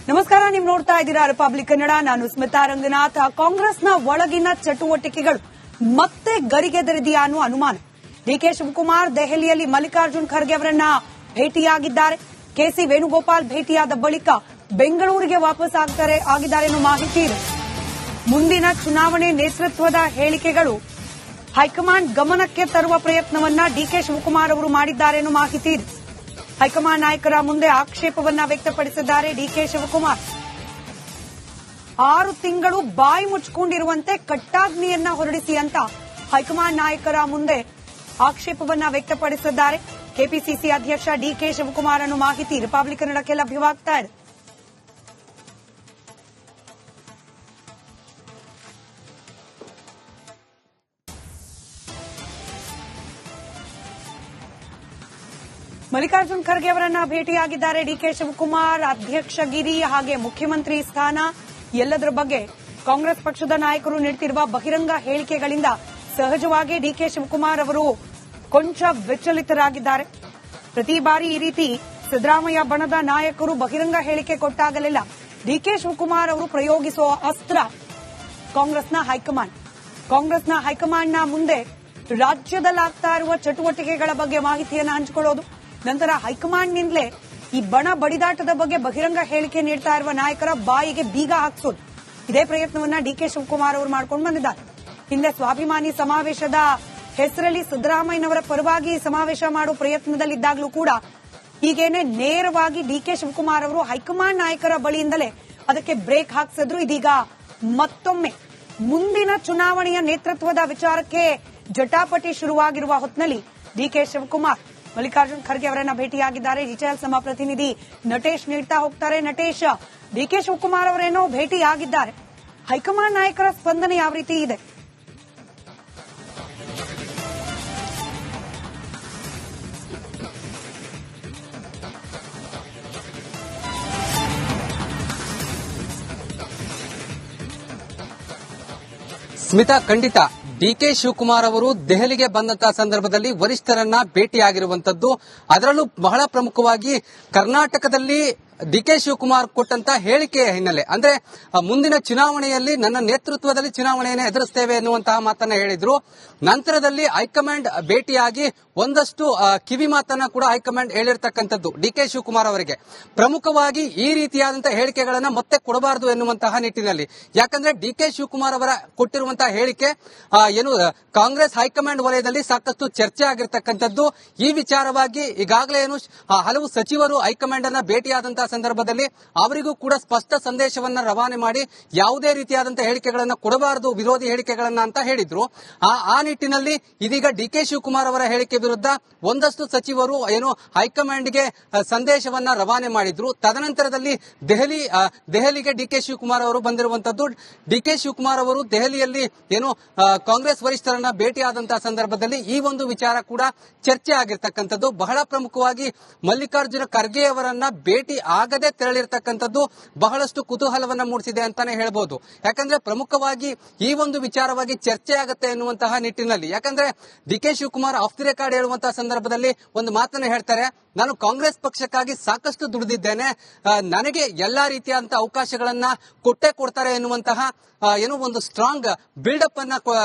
ನಮಸ್ಕಾರ, ನೀವು ನೋಡ್ತಾ ಇದ್ದೀರಾ ರಿಪಬ್ಲಿಕ್ ಕನ್ನಡ. ನಾನು ಸ್ಮಿತಾ ರಂಗನಾಥ್. ಕಾಂಗ್ರೆಸ್ನ ಒಳಗಿನ ಚಟುವಟಿಕೆಗಳು ಮತ್ತೆ ಗರಿಗೆದರಿದೆಯಾ ಅನ್ನುವ ಅನುಮಾನ. ಡಿಕೆ ಶಿವಕುಮಾರ್ ದೆಹಲಿಯಲ್ಲಿ ಮಲ್ಲಿಕಾರ್ಜುನ್ ಖರ್ಗೆ ಅವರನ್ನ ಭೇಟಿಯಾಗಿದ್ದಾರೆ. ಕೆಸಿ ವೇಣುಗೋಪಾಲ್ ಭೇಟಿಯಾದ ಬಳಿಕ ಬೆಂಗಳೂರಿಗೆ ವಾಪಸ್ ಆಗಿದ್ದಾರೆ ಅನ್ನೋ ಮಾಹಿತಿ ಇದೆ. ಮುಂದಿನ ಚುನಾವಣೆ ನೇತೃತ್ವದ ಹೇಳಿಕೆಗಳು ಹೈಕಮಾಂಡ್ ಗಮನಕ್ಕೆ ತರುವ ಪ್ರಯತ್ನವನ್ನ ಡಿಕೆ ಶಿವಕುಮಾರ್ ಅವರು ಮಾಡಿದ್ದಾರೆ ಅನ್ನೋ ಮಾಹಿತಿ ಇದೆ. ಹೈಕಮಾಂಡ್ ನಾಯಕರ ಮುಂದೆ ಆಕ್ಷೇಪವನ್ನ ವ್ಯಕ್ತಪಡಿಸಿದ್ದಾರೆ ಡಿಕೆ ಶಿವಕುಮಾರ್. 6 ತಿಂಗಳು ಬಾಯಿ ಮುಚ್ಚಿಕೊಂಡಿರುವಂತೆ ಕಟ್ಟಾಜ್ಞೆಯನ್ನ ಹೊರಡಿಸಿ ಅಂತ ಹೈಕಮಾಂಡ್ ನಾಯಕರ ಮುಂದೆ ಆಕ್ಷೇಪವನ್ನ ವ್ಯಕ್ತಪಡಿಸಿದ್ದಾರೆ. ಕೆಪಿಸಿಸಿ ಅಧ್ಯಕ್ಷ ಡಿಕೆ ಶಿವಕುಮಾರ್ ಅನ್ನೋ ಮಾಹಿತಿ ರಿಪಬ್ಲಿಕ್ ಕನ್ನಡಕ್ಕೆ ಲಭ್ಯವಾಗ್ತಾ ಇದೆ. ಮಲ್ಲಿಕಾರ್ಜುನ್ ಖರ್ಗೆ ಅವರನ್ನ ಭೇಟಿಯಾಗಿದ್ದಾರೆ ಡಿಕೆ ಶಿವಕುಮಾರ್. ಅಧ್ಯಕ್ಷಗಿರಿ ಹಾಗೆ ಮುಖ್ಯಮಂತ್ರಿ ಸ್ಥಾನ ಎಲ್ಲದರ ಬಗ್ಗೆ ಕಾಂಗ್ರೆಸ್ ಪಕ್ಷದ ನಾಯಕರು ನೀಡುತ್ತಿರುವ ಬಹಿರಂಗ ಹೇಳಿಕೆಗಳಿಂದ ಸಹಜವಾಗಿ ಡಿಕೆ ಶಿವಕುಮಾರ್ ಅವರು ಕೊಂಚ ವಿಚಲಿತರಾಗಿದ್ದಾರೆ. ಪ್ರತಿ ಬಾರಿ ಈ ರೀತಿ ಸಿದ್ದರಾಮಯ್ಯ ಬಣದ ನಾಯಕರು ಬಹಿರಂಗ ಹೇಳಿಕೆ ಕೊಟ್ಟಾಗಲೆಲ್ಲ ಡಿಕೆ ಶಿವಕುಮಾರ್ ಅವರು ಪ್ರಯೋಗಿಸುವ ಅಸ್ತ್ರ ಕಾಂಗ್ರೆಸ್ನ ಹೈಕಮಾಂಡ್ನ ಮುಂದೆ ರಾಜ್ಯದಲ್ಲಾಗ್ತಾ ಇರುವ ಚಟುವಟಿಕೆಗಳ ಬಗ್ಗೆ ಮಾಹಿತಿಯನ್ನು ಹಂಚಿಕೊಳ್ಳೋದು, ನಂತರ ಹೈಕಮಾಂಡ್ನಿಂದಲೇ ಈ ಬಣ ಬಡಿದಾಟದ ಬಗ್ಗೆ ಬಹಿರಂಗ ಹೇಳಿಕೆ ನೀಡ್ತಾ ಇರುವ ನಾಯಕರ ಬಾಯಿಗೆ ಬೀಗ ಹಾಕಿಸೋದು. ಇದೇ ಪ್ರಯತ್ನವನ್ನ ಡಿಕೆ ಶಿವಕುಮಾರ್ ಅವರು ಮಾಡ್ಕೊಂಡು ಬಂದಿದ್ದಾರೆ. ಹಿಂದೆ ಸ್ವಾಭಿಮಾನಿ ಸಮಾವೇಶದ ಹೆಸರಲ್ಲಿ ಸಿದ್ದರಾಮಯ್ಯನವರ ಪರವಾಗಿ ಸಮಾವೇಶ ಮಾಡುವ ಪ್ರಯತ್ನದಲ್ಲಿದ್ದಾಗಲೂ ಕೂಡ ಹೀಗೇನೆ ನೇರವಾಗಿ ಡಿಕೆ ಶಿವಕುಮಾರ್ ಅವರು ಹೈಕಮಾಂಡ್ ನಾಯಕರ ಬಳಿಯಿಂದಲೇ ಅದಕ್ಕೆ ಬ್ರೇಕ್ ಹಾಕಿಸಿದ್ರು. ಇದೀಗ ಮತ್ತೊಮ್ಮೆ ಮುಂದಿನ ಚುನಾವಣೆಯ ನೇತೃತ್ವದ ವಿಚಾರಕ್ಕೆ ಜಟಾಪಟಿ ಶುರುವಾಗಿರುವ ಹೊತ್ತಿನಲ್ಲಿ ಡಿಕೆ ಶಿವಕುಮಾರ್ ಮಲ್ಲಿಕಾರ್ಜುನ್ ಖರ್ಗೆ ಅವರನ್ನ ಭೇಟಿಯಾಗಿದ್ದಾರೆ. ಡೀಟೇಲ್ಸ್ ನಮ್ಮ ಪ್ರತಿನಿಧಿ ನಟೇಶ್ ನೀಡ್ತಾ ಹೋಗ್ತಾರೆ. ನಟೇಶ್, ಡಿಕೆ ಶಿವಕುಮಾರ್ ಅವರೇನೋ ಭೇಟಿಯಾಗಿದ್ದಾರೆ, ಹೈಕಮಾಂಡ್ ನಾಯಕರ ಸ್ಪಂದನೆ ಯಾವ ರೀತಿ ಇದೆ? ಸ್ಮಿತಾ, ಖಂಡಿತ ಡಿಕೆ ಶಿವಕುಮಾರ್ ಅವರು ದೆಹಲಿಗೆ ಬಂದಂತಹ ಸಂದರ್ಭದಲ್ಲಿ ವರಿಷ್ಠರನ್ನ ಭೇಟಿಯಾಗಿರುವಂತದ್ದು. ಅದರಲ್ಲೂ ಬಹಳ ಪ್ರಮುಖವಾಗಿ ಕರ್ನಾಟಕದಲ್ಲಿ ಡಿಕೆ ಶಿವಕುಮಾರ್ ಕೊಟ್ಟಂತ ಹೇಳಿಕೆಯ ಹಿನ್ನೆಲೆ, ಅಂದ್ರೆ ಮುಂದಿನ ಚುನಾವಣೆಯಲ್ಲಿ ನನ್ನ ನೇತೃತ್ವದಲ್ಲಿ ಚುನಾವಣೆಯನ್ನು ಎದುರಿಸ್ತೇವೆ ಎನ್ನುವಂತಹ ಮಾತನ್ನ ಹೇಳಿದ್ರು. ನಂತರದಲ್ಲಿ ಹೈಕಮಾಂಡ್ ಭೇಟಿಯಾಗಿ ಒಂದಷ್ಟು ಕಿವಿ ಮಾತನ್ನ ಕೂಡ ಹೈಕಮಾಂಡ್ ಹೇಳಿರ್ತಕ್ಕಂಥದ್ದು ಡಿಕೆ ಶಿವಕುಮಾರ್ ಅವರಿಗೆ. ಪ್ರಮುಖವಾಗಿ ಈ ರೀತಿಯಾದಂತಹ ಹೇಳಿಕೆಗಳನ್ನ ಮತ್ತೆ ಕೊಡಬಾರದು ಎನ್ನುವಂತಹ ನಿಟ್ಟಿನಲ್ಲಿ. ಯಾಕಂದ್ರೆ ಡಿಕೆ ಶಿವಕುಮಾರ್ ಅವರ ಕೊಟ್ಟಿರುವಂತಹ ಹೇಳಿಕೆ ಏನು ಕಾಂಗ್ರೆಸ್ ಹೈಕಮಾಂಡ್ ವಲಯದಲ್ಲಿ ಸಾಕಷ್ಟು ಚರ್ಚೆ ಆಗಿರ್ತಕ್ಕಂಥದ್ದು. ಈ ವಿಚಾರವಾಗಿ ಈಗಾಗಲೇ ಏನು ಹಲವು ಸಚಿವರು ಹೈಕಮಾಂಡ್ ಅನ್ನ ಭೇಟಿಯಾದಂತಹ ಸಂದರ್ಭದಲ್ಲಿ ಅವರಿಗೂ ಕೂಡ ಸ್ಪಷ್ಟ ಸಂದೇಶವನ್ನ ರವಾನೆ ಮಾಡಿ ಯಾವುದೇ ರೀತಿಯಾದಂತಹ ಹೇಳಿಕೆಗಳನ್ನ ಕೊಡಬಾರದು, ವಿರೋಧಿ ಹೇಳಿಕೆಗಳನ್ನ ಅಂತ ಹೇಳಿದ್ರು. ಆ ನಿಟ್ಟಿನಲ್ಲಿ ಇದೀಗ ಡಿಕೆ ಶಿವಕುಮಾರ್ ಅವರ ಹೇಳಿಕೆ ವಿರುದ್ಧ ಒಂದಷ್ಟು ಸಚಿವರು ಏನು ಹೈಕಮಾಂಡ್ಗೆ ಸಂದೇಶವನ್ನ ರವಾನೆ ಮಾಡಿದ್ರು. ತದನಂತರದಲ್ಲಿ ದೆಹಲಿಗೆ ಡಿಕೆ ಶಿವಕುಮಾರ್ ಅವರು ಬಂದಿರುವಂತದ್ದು. ಡಿಕೆ ಶಿವಕುಮಾರ್ ಅವರು ದೆಹಲಿಯಲ್ಲಿ ಏನು ಕಾಂಗ್ರೆಸ್ ವರಿಷ್ಠರನ್ನ ಭೇಟಿಯಾದಂತಹ ಸಂದರ್ಭದಲ್ಲಿ ಈ ಒಂದು ವಿಚಾರ ಕೂಡ ಚರ್ಚೆ ಆಗಿರ್ತಕ್ಕಂಥದ್ದು. ಬಹಳ ಪ್ರಮುಖವಾಗಿ ಮಲ್ಲಿಕಾರ್ಜುನ ಖರ್ಗೆ ಅವರನ್ನ ಭೇಟಿ ಆಗದೆ ತೆರಳಿರ್ತಕ್ಕಂಥದ್ದು ಬಹಳಷ್ಟು ಕುತೂಹಲವನ್ನ ಮೂಡಿಸಿದೆ ಅಂತಾನೆ ಹೇಳ್ಬೋದು. ಯಾಕಂದ್ರೆ ಪ್ರಮುಖವಾಗಿ ಈ ಒಂದು ವಿಚಾರವಾಗಿ ಚರ್ಚೆ ಆಗುತ್ತೆ ಎನ್ನುವಂತಹ ನಿಟ್ಟಿನಲ್ಲಿ. ಯಾಕಂದ್ರೆ DK Shivakumar off the record ಹೇಳುವಂತಹ ಸಂದರ್ಭದಲ್ಲಿ ಒಂದು ಮಾತನ್ನ ಹೇಳ್ತಾರೆ, ನಾನು ಕಾಂಗ್ರೆಸ್ ಪಕ್ಷಕ್ಕಾಗಿ ಸಾಕಷ್ಟು ದುಡಿದಿದ್ದೇನೆ, ನನಗೆ ಎಲ್ಲಾ ರೀತಿಯಾದಂತಹ ಅವಕಾಶಗಳನ್ನ ಕೊಟ್ಟೇ ಕೊಡ್ತಾರೆ ಎನ್ನುವಂತಹ ಏನೋ ಒಂದು ಸ್ಟ್ರಾಂಗ್ ಬಿಲ್ಡಪ್ ಅನ್ನ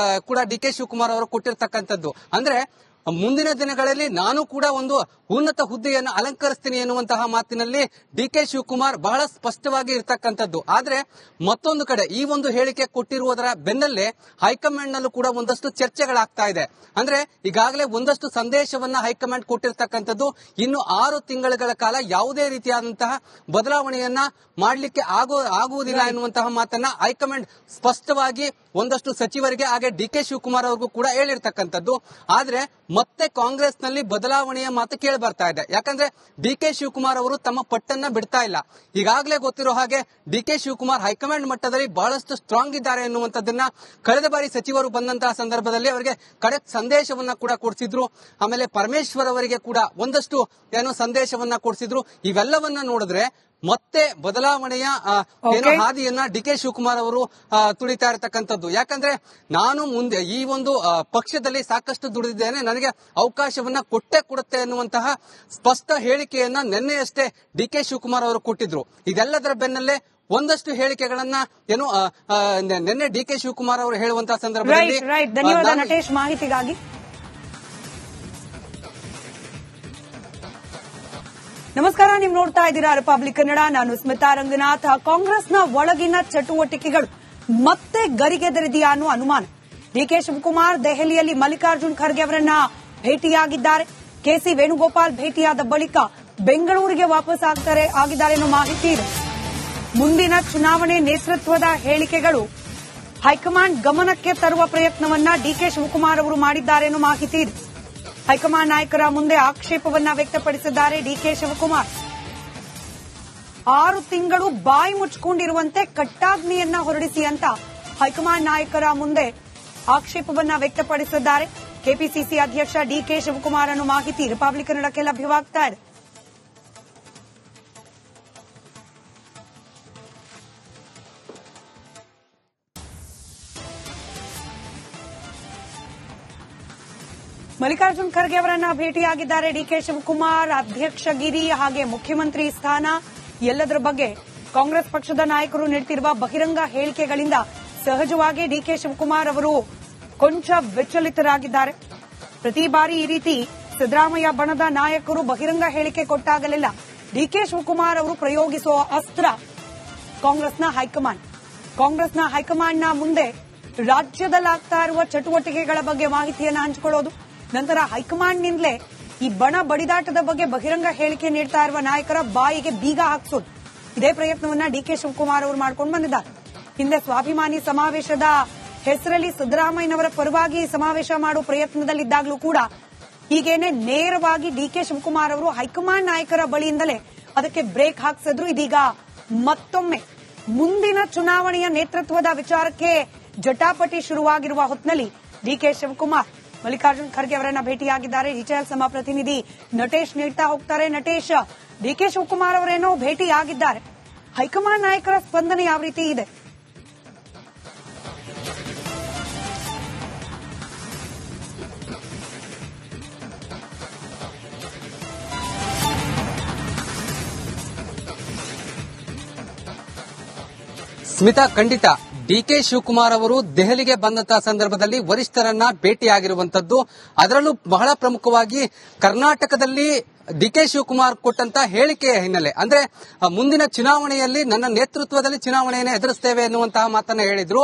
ಕೂಡ ಡಿಕೆ ಶಿವಕುಮಾರ್ ಅವರು ಕೊಟ್ಟಿರ್ತಕ್ಕಂಥದ್ದು. ಅಂದ್ರೆ ಮುಂದಿನ ದಿನಗಳಲ್ಲಿ ನಾನು ಕೂಡ ಒಂದು ಉನ್ನತ ಹುದ್ದೆಯನ್ನು ಅಲಂಕರಿಸ್ತೀನಿ ಎನ್ನುವಂತಹ ಮಾತಿನಲ್ಲಿ ಡಿಕೆ ಶಿವಕುಮಾರ್ ಬಹಳ ಸ್ಪಷ್ಟವಾಗಿ ಇರತಕ್ಕಂಥದ್ದು. ಆದ್ರೆ ಮತ್ತೊಂದು ಕಡೆ ಈ ಒಂದು ಹೇಳಿಕೆ ಕೊಟ್ಟಿರುವುದರ ಬೆನ್ನಲ್ಲೇ ಹೈಕಮಾಂಡ್ ನಲ್ಲೂ ಕೂಡ ಒಂದಷ್ಟು ಚರ್ಚೆಗಳಾಗ್ತಾ ಇದೆ. ಅಂದ್ರೆ ಈಗಾಗಲೇ ಒಂದಷ್ಟು ಸಂದೇಶವನ್ನ ಹೈಕಮಾಂಡ್ ಕೊಟ್ಟಿರ್ತಕ್ಕಂಥದ್ದು. ಇನ್ನು 6 ತಿಂಗಳ ಕಾಲ ಯಾವುದೇ ರೀತಿಯಾದಂತಹ ಬದಲಾವಣೆಯನ್ನ ಮಾಡಲಿಕ್ಕೆ ಆಗುವುದಿಲ್ಲ ಎನ್ನುವಂತಹ ಮಾತನ್ನ ಹೈಕಮಾಂಡ್ ಸ್ಪಷ್ಟವಾಗಿ ಒಂದಷ್ಟು ಸಚಿವರಿಗೆ ಹಾಗೆ ಡಿಕೆ ಶಿವಕುಮಾರ್ ಅವ್ರಿಗೂ ಕೂಡ ಹೇಳಿರ್ತಕ್ಕಂಥದ್ದು. ಆದ್ರೆ ಮತ್ತೆ ಕಾಂಗ್ರೆಸ್ ನಲ್ಲಿ ಬದಲಾವಣೆಯ ಮಾತು ಕೇಳಿ ಬರ್ತಾ ಇದೆ. ಯಾಕಂದ್ರೆ ಡಿಕೆ ಶಿವಕುಮಾರ್ ಅವರು ತಮ್ಮ ಪಟ್ಟನ್ನ ಬಿಡ್ತಾ ಇಲ್ಲ. ಈಗಾಗಲೇ ಗೊತ್ತಿರೋ ಹಾಗೆ ಡಿಕೆ ಶಿವಕುಮಾರ್ ಹೈಕಮಾಂಡ್ ಮಟ್ಟದಲ್ಲಿ ಬಹಳಷ್ಟು ಸ್ಟ್ರಾಂಗ್ ಇದ್ದಾರೆ ಎನ್ನುವಂಥದ್ದನ್ನ ಕಳೆದ ಬಾರಿ ಸಚಿವರು ಬಂದಂತಹ ಸಂದರ್ಭದಲ್ಲಿ ಅವರಿಗೆ ಖಡಕ್ ಸಂದೇಶವನ್ನ ಕೂಡ ಕೊಡಿಸಿದ್ರು. ಆಮೇಲೆ ಪರಮೇಶ್ವರ್ ಅವರಿಗೆ ಕೂಡ ಒಂದಷ್ಟು ಏನೋ ಸಂದೇಶವನ್ನ ಕೊಡಿಸಿದ್ರು. ಇವೆಲ್ಲವನ್ನ ನೋಡಿದ್ರೆ ಮತ್ತೆ ಬದಲಾವಣೆಯ ಏನೋ ಹಾದಿಯನ್ನ ಡಿ ಕೆ ಶಿವಕುಮಾರ್ ಅವರು ತುಳಿತಾ ಇರತಕ್ಕಂಥದ್ದು. ಯಾಕಂದ್ರೆ ನಾನು ಮುಂದೆ ಈ ಒಂದು ಪಕ್ಷದಲ್ಲಿ ಸಾಕಷ್ಟು ದುಡಿದಿದ್ದೇನೆ, ನನಗೆ ಅವಕಾಶವನ್ನ ಕೊಟ್ಟೇ ಕೊಡುತ್ತೆ ಎನ್ನುವಂತಹ ಸ್ಪಷ್ಟ ಹೇಳಿಕೆಯನ್ನ ನಿನ್ನೆಯಷ್ಟೇ ಡಿ ಕೆ ಶಿವಕುಮಾರ್ ಅವರು ಕೊಟ್ಟಿದ್ರು. ಇದೆಲ್ಲದರ ಬೆನ್ನಲ್ಲೇ ಒಂದಷ್ಟು ಹೇಳಿಕೆಗಳನ್ನ ಏನು ನಿನ್ನೆ ಡಿ ಕೆ ಶಿವಕುಮಾರ್ ಅವರು ಹೇಳುವಂತಹ ಸಂದರ್ಭದಲ್ಲಿ ಧನ್ಯವಾದ ನಟೇಶ್ ಮಾಹಿತಿಗಾಗಿ. ನಮಸ್ಕಾರ, ನೀವು ನೋಡ್ತಾ ಇದ್ದೀರಾ ರಿಪಬ್ಲಿಕ್ ಕನ್ನಡ. ನಾನು ಸ್ಮಿತಾ ರಂಗನಾಥ್. ಕಾಂಗ್ರೆಸ್ನ ಒಳಗಿನ ಚಟುವಟಿಕೆಗಳು ಮತ್ತೆ ಗರಿಗೆದರಿದೆಯಾ ಅನ್ನೋ ಅನುಮಾನ. ಡಿಕೆ ಶಿವಕುಮಾರ್ ದೆಹಲಿಯಲ್ಲಿ ಮಲ್ಲಿಕಾರ್ಜುನ್ ಖರ್ಗೆ ಅವರನ್ನ ಭೇಟಿಯಾಗಿದ್ದಾರೆ. ಕೆಸಿ ವೇಣುಗೋಪಾಲ್ ಭೇಟಿಯಾದ ಬಳಿಕ ಬೆಂಗಳೂರಿಗೆ ವಾಪಸ್ ಆಗಿದ್ದಾರೆ ಅನ್ನೋ ಮಾಹಿತಿ ಇದೆ. ಮುಂದಿನ ಚುನಾವಣೆ ನೇತೃತ್ವದ ಹೇಳಿಕೆಗಳು ಹೈಕಮಾಂಡ್ ಗಮನಕ್ಕೆ ತರುವ ಪ್ರಯತ್ನವನ್ನ ಡಿಕೆ ಶಿವಕುಮಾರ್ ಅವರು ಮಾಡಿದ್ದಾರೆ ಅನ್ನೋ ಮಾಹಿತಿ ಇದೆ. ಹೈಕಮಾಂಡ್ ನಾಯಕರ ಮುಂದೆ ಆಕ್ಷೇಪವನ್ನ ವ್ಯಕ್ತಪಡಿಸಿದ್ದಾರೆ ಡಿಕೆ ಶಿವಕುಮಾರ್. 6 ತಿಂಗಳು ಬಾಯಿ ಮುಚ್ಚಿಕೊಂಡಿರುವಂತೆ ಕಟ್ಟಾಜ್ಞೆಯನ್ನ ಹೊರಡಿಸಿ ಅಂತ ಹೈಕಮಾಂಡ್ ನಾಯಕರ ಮುಂದೆ ಆಕ್ಷೇಪವನ್ನ ವ್ಯಕ್ತಪಡಿಸಿದ್ದಾರೆ. ಕೆಪಿಸಿಸಿ ಅಧ್ಯಕ್ಷ ಡಿಕೆ ಶಿವಕುಮಾರ್ ಅನ್ನೋ ಮಾಹಿತಿ ರಿಪಬ್ಲಿಕ್ ಕನ್ನಡಕ್ಕೆ ಲಭ್ಯವಾಗ್ತಾ ಇದೆ. ಮಲ್ಲಿಕಾರ್ಜುನ್ ಖರ್ಗೆ ಅವರನ್ನ ಭೇಟಿಯಾಗಿದ್ದಾರೆ ಡಿಕೆ ಶಿವಕುಮಾರ್. ಅಧ್ಯಕ್ಷಗಿರಿ ಹಾಗೆ ಮುಖ್ಯಮಂತ್ರಿ ಸ್ಥಾನ ಎಲ್ಲದರ ಬಗ್ಗೆ ಕಾಂಗ್ರೆಸ್ ಪಕ್ಷದ ನಾಯಕರು ನೀಡುತ್ತಿರುವ ಬಹಿರಂಗ ಹೇಳಿಕೆಗಳಿಂದ ಸಹಜವಾಗಿ ಡಿಕೆ ಶಿವಕುಮಾರ್ ಅವರು ಕೊಂಚ ವಿಚಲಿತರಾಗಿದ್ದಾರೆ. ಪ್ರತಿ ಬಾರಿ ಈ ರೀತಿ ಸಿದ್ದರಾಮಯ್ಯ ಬಣದ ನಾಯಕರು ಬಹಿರಂಗ ಹೇಳಿಕೆ ಕೊಟ್ಟಾಗಲೆಲ್ಲ ಡಿಕೆ ಶಿವಕುಮಾರ್ ಅವರು ಪ್ರಯೋಗಿಸುವ ಅಸ್ತ್ರ ಕಾಂಗ್ರೆಸ್ನ ಹೈಕಮಾಂಡ್ನ ಮುಂದೆ ರಾಜ್ಯದಲ್ಲಾಗ್ತಾ ಇರುವ ಚಟುವಟಿಕೆಗಳ ಬಗ್ಗೆ ಮಾಹಿತಿಯನ್ನು ಹಂಚಿಕೊಳ್ಳೋದು, ನಂತರ ಹೈಕಮಾಂಡ್ನಿಂದಲೇ ಈ ಬಣ ಬಡಿದಾಟದ ಬಗ್ಗೆ ಬಹಿರಂಗ ಹೇಳಿಕೆ ನೀಡ್ತಾ ಇರುವ ನಾಯಕರ ಬಾಯಿಗೆ ಬೀಗ ಹಾಕಿಸೋದು. ಇದೇ ಪ್ರಯತ್ನವನ್ನ ಡಿಕೆ ಶಿವಕುಮಾರ್ ಅವರು ಮಾಡ್ಕೊಂಡು ಬಂದಿದ್ದಾರೆ. ಹಿಂದೆ ಸ್ವಾಭಿಮಾನಿ ಸಮಾವೇಶದ ಹೆಸರಲ್ಲಿ ಸಿದ್ದರಾಮಯ್ಯನವರ ಪರವಾಗಿ ಸಮಾವೇಶ ಮಾಡುವ ಪ್ರಯತ್ನದಲ್ಲಿದ್ದಾಗಲೂ ಕೂಡ ಹೀಗೇನೆ ನೇರವಾಗಿ ಡಿಕೆ ಶಿವಕುಮಾರ್ ಅವರು ಹೈಕಮಾಂಡ್ ನಾಯಕರ ಬಳಿಯಿಂದಲೇ ಅದಕ್ಕೆ ಬ್ರೇಕ್ ಹಾಕಿಸಿದ್ರು. ಇದೀಗ ಮತ್ತೊಮ್ಮೆ ಮುಂದಿನ ಚುನಾವಣೆಯ ನೇತೃತ್ವದ ವಿಚಾರಕ್ಕೆ ಜಟಾಪಟಿ ಶುರುವಾಗಿರುವ ಹೊತ್ತಿನಲ್ಲಿ ಡಿಕೆ ಶಿವಕುಮಾರ್ ಮಲ್ಲಿಕಾರ್ಜುನ್ ಖರ್ಗೆ ಅವರನ್ನ ಭೇಟಿಯಾಗಿದ್ದಾರೆ. ಡೀಟೇಲ್ಸ್ ನಮ್ಮ ಪ್ರತಿನಿಧಿ ನಟೇಶ್ ನೀಡ್ತಾ ಹೋಗ್ತಾರೆ. ನಟೇಶ್, ಡಿಕೆ ಶಿವಕುಮಾರ್ ಅವರೇನೋ ಭೇಟಿಯಾಗಿದ್ದಾರೆ, ಹೈಕಮಾಂಡ್ ನಾಯಕರ ಸ್ಪಂದನೆ ಯಾವ ರೀತಿ ಇದೆ? ಸ್ಮಿತಾ, ಖಂಡಿತ ಡಿಕೆ ಶಿವಕುಮಾರ್ ಅವರು ದೆಹಲಿಗೆ ಬಂದಂತಹ ಸಂದರ್ಭದಲ್ಲಿ ವರಿಷ್ಠರನ್ನ ಭೇಟಿಯಾಗಿರುವಂತದ್ದು. ಅದರಲ್ಲೂ ಬಹಳ ಪ್ರಮುಖವಾಗಿ ಕರ್ನಾಟಕದಲ್ಲಿ ಡಿಕೆ ಶಿವಕುಮಾರ್ ಕೊಟ್ಟಂತ ಹೇಳಿಕೆಯ ಹಿನ್ನೆಲೆ, ಅಂದ್ರೆ ಮುಂದಿನ ಚುನಾವಣೆಯಲ್ಲಿ ನನ್ನ ನೇತೃತ್ವದಲ್ಲಿ ಚುನಾವಣೆಯನ್ನು ಎದುರಿಸ್ತೇವೆ ಎನ್ನುವಂತಹ ಮಾತನ್ನ ಹೇಳಿದ್ರು.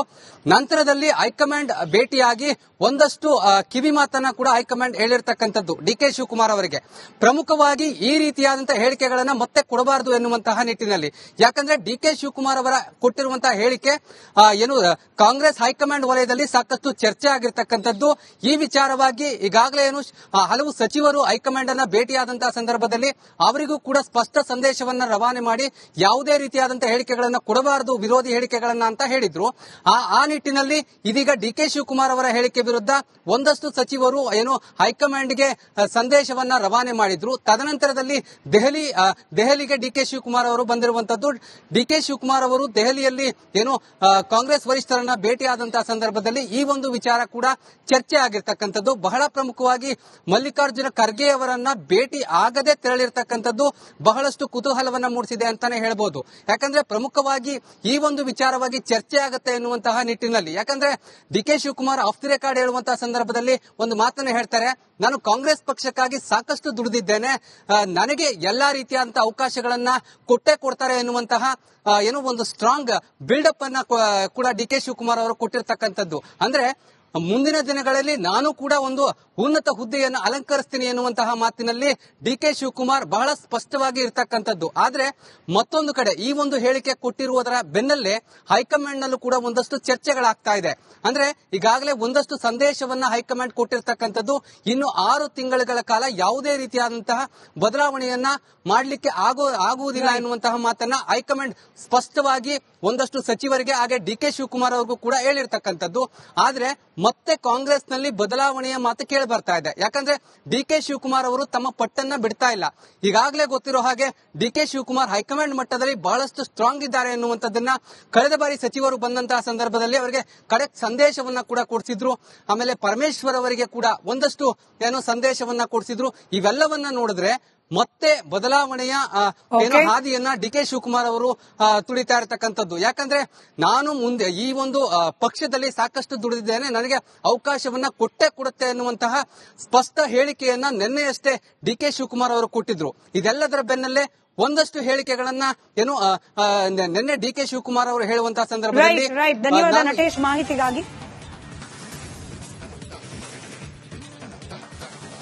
ನಂತರದಲ್ಲಿ ಹೈಕಮಾಂಡ್ ಭೇಟಿಯಾಗಿ ಒಂದಷ್ಟು ಕಿವಿ ಮಾತನ್ನ ಕೂಡ ಹೈಕಮಾಂಡ್ ಹೇಳಿರ್ತಕ್ಕಂಥದ್ದು ಡಿಕೆ ಶಿವಕುಮಾರ್ ಅವರಿಗೆ. ಪ್ರಮುಖವಾಗಿ ಈ ರೀತಿಯಾದಂತಹ ಹೇಳಿಕೆಗಳನ್ನ ಮತ್ತೆ ಕೊಡಬಾರದು ಎನ್ನುವಂತಹ ನಿಟ್ಟಿನಲ್ಲಿ. ಯಾಕಂದ್ರೆ ಡಿಕೆ ಶಿವಕುಮಾರ್ ಅವರ ಕೊಟ್ಟಿರುವಂತಹ ಹೇಳಿಕೆ ಏನು ಕಾಂಗ್ರೆಸ್ ಹೈಕಮಾಂಡ್ ವಲಯದಲ್ಲಿ ಸಾಕಷ್ಟು ಚರ್ಚೆ ಆಗಿರ್ತಕ್ಕಂಥದ್ದು. ಈ ವಿಚಾರವಾಗಿ ಈಗಾಗಲೇ ಏನು ಹಲವು ಸಚಿವರು ಹೈಕಮಾಂಡ್ ಅನ್ನ ಭೇಟಿಯಾದಂತಹ ಸಂದರ್ಭದಲ್ಲಿ ಅವರಿಗೂ ಕೂಡ ಸ್ಪಷ್ಟ ಸಂದೇಶವನ್ನ ರವಾನೆ ಮಾಡಿ ಯಾವುದೇ ರೀತಿಯಾದಂತಹ ಹೇಳಿಕೆಗಳನ್ನ ಕೊಡಬಾರದು, ವಿರೋಧಿ ಹೇಳಿಕೆಗಳನ್ನ ಅಂತ ಹೇಳಿದ್ರು. ಆ ನಿಟ್ಟಿನಲ್ಲಿ ಇದೀಗ ಡಿಕೆ ಶಿವಕುಮಾರ್ ಅವರ ಹೇಳಿಕೆ ವಿರುದ್ಧ ಒಂದಷ್ಟು ಸಚಿವರು ಏನು ಹೈಕಮಾಂಡ್ಗೆ ಸಂದೇಶವನ್ನ ರವಾನೆ ಮಾಡಿದ್ರು. ತದನಂತರದಲ್ಲಿ ದೆಹಲಿಗೆ ಡಿಕೆ ಶಿವಕುಮಾರ್ ಅವರು ಬಂದಿರುವಂತದ್ದು. ಡಿಕೆ ಶಿವಕುಮಾರ್ ಅವರು ದೆಹಲಿಯಲ್ಲಿ ಏನು ಕಾಂಗ್ರೆಸ್ ವರಿಷ್ಠರನ್ನ ಭೇಟಿಯಾದಂತಹ ಸಂದರ್ಭದಲ್ಲಿ ಈ ಒಂದು ವಿಚಾರ ಕೂಡ ಚರ್ಚೆ ಆಗಿರ್ತಕ್ಕಂಥದ್ದು. ಬಹಳ ಪ್ರಮುಖವಾಗಿ ಮಲ್ಲಿಕಾರ್ಜುನ ಖರ್ಗೆ ಅವರನ್ನ ಭೇಟಿ ಆಗದೆ ತೆರಳಿರ್ತಕ್ಕಂಥದ್ದು ಬಹಳಷ್ಟು ಕುತೂಹಲವನ್ನ ಮೂಡಿಸಿದೆ ಅಂತಾನೆ ಹೇಳ್ಬೋದು. ಯಾಕಂದ್ರೆ ಪ್ರಮುಖವಾಗಿ ಈ ಒಂದು ವಿಚಾರವಾಗಿ ಚರ್ಚೆ ಆಗುತ್ತೆ ಎನ್ನುವಂತಹ ನಿಟ್ಟಿನಲ್ಲಿ. ಯಾಕಂದ್ರೆ DK Shivakumar off the record ಹೇಳುವಂತಹ ಸಂದರ್ಭದಲ್ಲಿ ಒಂದು ಮಾತನ್ನ ಹೇಳ್ತಾರೆ, ನಾನು ಕಾಂಗ್ರೆಸ್ ಪಕ್ಷಕ್ಕಾಗಿ ಸಾಕಷ್ಟು ದುಡಿದಿದ್ದೇನೆ, ನನಗೆ ಎಲ್ಲಾ ರೀತಿಯಾದಂತಹ ಅವಕಾಶಗಳನ್ನ ಕೊಟ್ಟೇ ಕೊಡ್ತಾರೆ ಎನ್ನುವಂತಹ ಏನೋ ಒಂದು ಸ್ಟ್ರಾಂಗ್ ಬಿಲ್ಡಪ್ ಅನ್ನ ಕೂಡ ಡಿಕೆ ಶಿವಕುಮಾರ್ ಅವರು ಕೊಟ್ಟಿರ್ತಕ್ಕಂಥದ್ದು. ಅಂದ್ರೆ ಮುಂದಿನ ದಿನಗಳಲ್ಲಿ ನಾನು ಕೂಡ ಒಂದು ಉನ್ನತ ಹುದ್ದೆಯನ್ನು ಅಲಂಕರಿಸ್ತೀನಿ ಎನ್ನುವಂತಹ ಮಾತಿನಲ್ಲಿ ಡಿಕೆ ಶಿವಕುಮಾರ್ ಬಹಳ ಸ್ಪಷ್ಟವಾಗಿ ಇರತಕ್ಕಂಥದ್ದು. ಆದ್ರೆ ಮತ್ತೊಂದು ಕಡೆ ಈ ಒಂದು ಹೇಳಿಕೆ ಕೊಟ್ಟಿರುವುದರ ಬೆನ್ನಲ್ಲೇ ಹೈಕಮಾಂಡ್ ನಲ್ಲೂ ಕೂಡ ಒಂದಷ್ಟು ಚರ್ಚೆಗಳಾಗ್ತಾ ಇದೆ. ಅಂದ್ರೆ ಈಗಾಗಲೇ ಒಂದಷ್ಟು ಸಂದೇಶವನ್ನ ಹೈಕಮಾಂಡ್ ಕೊಟ್ಟಿರ್ತಕ್ಕಂಥದ್ದು. ಇನ್ನು 6 ತಿಂಗಳ ಕಾಲ ಯಾವುದೇ ರೀತಿಯಾದಂತಹ ಬದಲಾವಣೆಯನ್ನ ಮಾಡಲಿಕ್ಕೆ ಆಗುವುದಿಲ್ಲ ಎನ್ನುವಂತಹ ಮಾತನ್ನ ಹೈಕಮಾಂಡ್ ಸ್ಪಷ್ಟವಾಗಿ ಒಂದಷ್ಟು ಸಚಿವರಿಗೆ ಹಾಗೆ ಡಿಕೆ ಶಿವಕುಮಾರ್ ಅವ್ರಿಗೂ ಕೂಡ ಹೇಳಿರ್ತಕ್ಕಂಥದ್ದು. ಆದ್ರೆ ಮತ್ತೆ ಕಾಂಗ್ರೆಸ್ನಲ್ಲಿ ಬದಲಾವಣೆಯ ಮಾತು ಕೇಳಿ ಬರ್ತಾ ಇದೆ. ಯಾಕಂದ್ರೆ ಡಿ ಕೆ ಶಿವಕುಮಾರ್ ಅವರು ತಮ್ಮ ಪಟ್ಟನ್ನ ಬಿಡ್ತಾ ಇಲ್ಲ. ಈಗಾಗಲೇ ಗೊತ್ತಿರೋ ಹಾಗೆ ಡಿ ಕೆ ಶಿವಕುಮಾರ್ ಹೈಕಮಾಂಡ್ ಮಟ್ಟದಲ್ಲಿ ಬಹಳಷ್ಟು ಸ್ಟ್ರಾಂಗ್ ಇದ್ದಾರೆ ಎನ್ನುವಂಥದ್ದನ್ನ ಕಳೆದ ಬಾರಿ ಸಚಿವರು ಬಂದಂತಹ ಸಂದರ್ಭದಲ್ಲಿ ಅವರಿಗೆ ಖಡಕ್ ಸಂದೇಶವನ್ನ ಕೂಡ ಕೊಡಿಸಿದ್ರು. ಆಮೇಲೆ ಪರಮೇಶ್ವರ್ ಅವರಿಗೆ ಕೂಡ ಒಂದಷ್ಟು ಏನೋ ಸಂದೇಶವನ್ನ ಕೊಡಿಸಿದ್ರು. ಇವೆಲ್ಲವನ್ನ ನೋಡಿದ್ರೆ ಮತ್ತೆ ಬದಲಾವಣೆಯ ಏನೋ ಹಾದಿಯನ್ನ ಡಿ ಕೆ ಶಿವಕುಮಾರ್ ಅವರು ತುಳಿತಾ ಇರತಕ್ಕಂಥದ್ದು. ಯಾಕಂದ್ರೆ ನಾನು ಮುಂದೆ ಈ ಒಂದು ಪಕ್ಷದಲ್ಲಿ ಸಾಕಷ್ಟು ದುಡಿದಿದ್ದೇನೆ, ನನಗೆ ಅವಕಾಶವನ್ನ ಕೊಟ್ಟೆ ಕೊಡುತ್ತೆ ಎನ್ನುವಂತಹ ಸ್ಪಷ್ಟ ಹೇಳಿಕೆಯನ್ನ ನಿನ್ನೆಯಷ್ಟೇ ಡಿ ಕೆ ಶಿವಕುಮಾರ್ ಅವರು ಕೊಟ್ಟಿದ್ರು. ಇದೆಲ್ಲದರ ಬೆನ್ನಲ್ಲೇ ಒಂದಷ್ಟು ಹೇಳಿಕೆಗಳನ್ನ ಏನು ನಿನ್ನೆ ಡಿ ಕೆ ಶಿವಕುಮಾರ್ ಅವರು ಹೇಳುವಂತಹ ಸಂದರ್ಭದಲ್ಲಿ ಧನ್ಯವಾದ ನಟೇಶ್ ಮಾಹಿತಿಗಾಗಿ.